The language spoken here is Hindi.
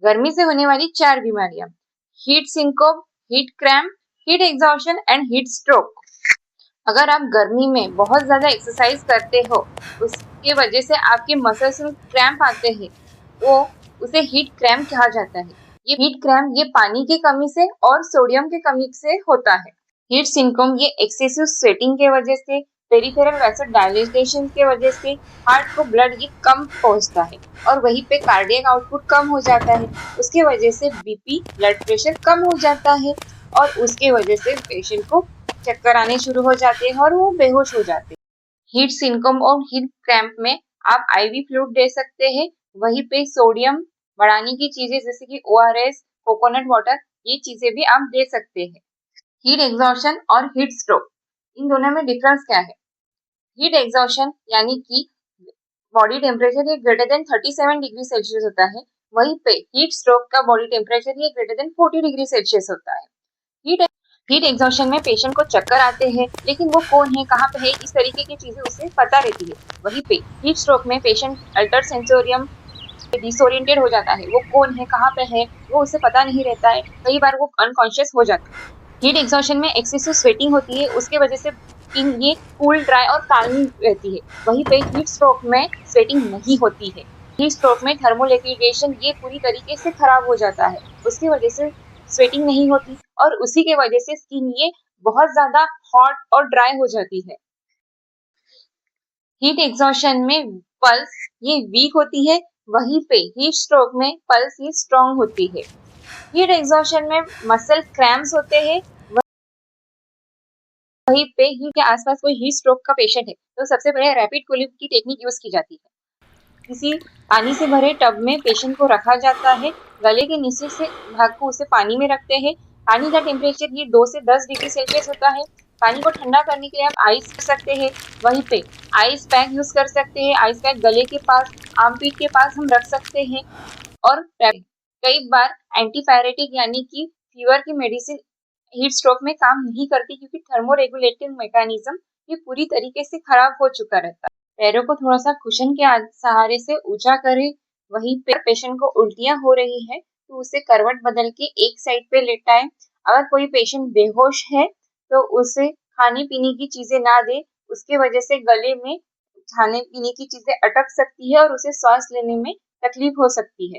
गर्मी से होने वाली 4 बीमारियां: heat syncope, heat cramp, heat exhaustion and heat stroke. अगर आप गर्मी में बहुत ज्यादा एक्सरसाइज करते हो, उसके वजह से आपके मसल्स में क्रैम्प आते हैं, वो उसे हीट क्रैम्प कहा जाता है। ये हीट क्रैम्प ये पानी की कमी से और सोडियम की कमी से होता है। हीट सिंकोम ये एक्सेसिव स्वेटिंग के वजह से, पेरिफेरल वैसल डायलेटेशन के वजह से हार्ट को ब्लड ये कम पहुंचता है और वहीं पे कार्डियक आउटपुट कम हो जाता है। उसके वजह से बीपी, ब्लड प्रेशर कम हो जाता है और उसके वजह से पेशेंट को चक्कर आने शुरू हो जाते हैं और वो बेहोश हो जाते हैं। हीट सिंकोम और हीट क्रैम्प में आप आईवी फ्लूइड दे सकते हैं। वहीं पे सोडियम बढ़ाने की चीजें जैसे कि ओआरएस, कोकोनट वाटर, ये चीजें भी आप दे सकते हैं। हीट एग्जॉशन और हीट स्ट्रोक, इन दोनों में डिफरेंस क्या है? हीट एग्जॉशन यानी कि बॉडी टेम्परेचर ये ग्रेटर देन 37 डिग्री सेल्सियस होता है। वहीं पे हीट स्ट्रोक का बॉडी टेम्परेचर ये ग्रेटर देन 40 डिग्री सेल्सियस होता है। हीट एग्जॉशन में पेशेंट को चक्कर आते हैं, लेकिन वो कौन है, कहाँ पे है, इस तरीके की चीजें उसे पता रहती है। वहीं पे हीट स्ट्रोक में पेशेंट अल्टर सेंसोरियम डिसोरिएंटेड हो जाता है। वो कौन है, कहाँ पे है, वो उसे पता नहीं रहता है। कई बार वो अनकॉन्शियस हो जाता है। हीट एग्जॉशन में एक्सेसिव स्वेटिंग होती है, उसके वजह से स्किन ये कूल, ड्राई और काली रहती है। वहीं पे हीट स्ट्रोक में स्वेटिंग नहीं होती है। हीट स्ट्रोक में थर्मल एक्रीडेशन ये पूरी तरीके से खराब हो जाता है, उसकी वजह से स्वेटिंग नहीं होती और उसी के वजह से स्किन ये बहुत ज्यादा हॉट और ड्राई हो जाती है। हीट एग्जॉशन में पल्स ये वीक होती है, वहीं पे हीट स्ट्रोक में पल्स ये स्ट्रांग होती है। हीट एग्जॉशन में मसल क्रैम्प्स होते हैं। वहीं पे हीट के आसपास कोई हीट स्ट्रोक का पेशेंट है तो सबसे पहले रैपिड कूलिंग की टेक्निक यूज की जाती है। किसी पानी से भरे टब में पेशेंट को रखा जाता है। गले के नीचे से भाग को उसे पानी में रखते हैं। पानी का टेम्परेचर ये 2 से 10 डिग्री सेल्सियस होता है। पानी को ठंडा करने के लिए आप आइस कर सकते हैं। वहीं पे आइस पैक यूज कर सकते हैं। आइस पैक गले के पास, आर्मपिट के पास हम रख सकते हैं। और कई बार एंटीपायरेटिक यानी कि फीवर की मेडिसिन हीट स्ट्रोक में काम नहीं करती, क्योंकि थर्मोरेगुलेटिंग मैकेनिज्म ये पूरी तरीके से खराब हो चुका रहता है। पैरों को थोड़ा सा कुशन के सहारे से ऊंचा करें। वहीं पे पेशेंट को उल्टियां हो रही है तो उसे करवट बदल के एक साइड पे लेटाएं। अगर कोई पेशेंट बेहोश है तो उसे खाने पीने की चीजें ना दे, उसके वजह से गले में खाने पीने की चीजें अटक सकती है और उसे सांस लेने में तकलीफ हो सकती है।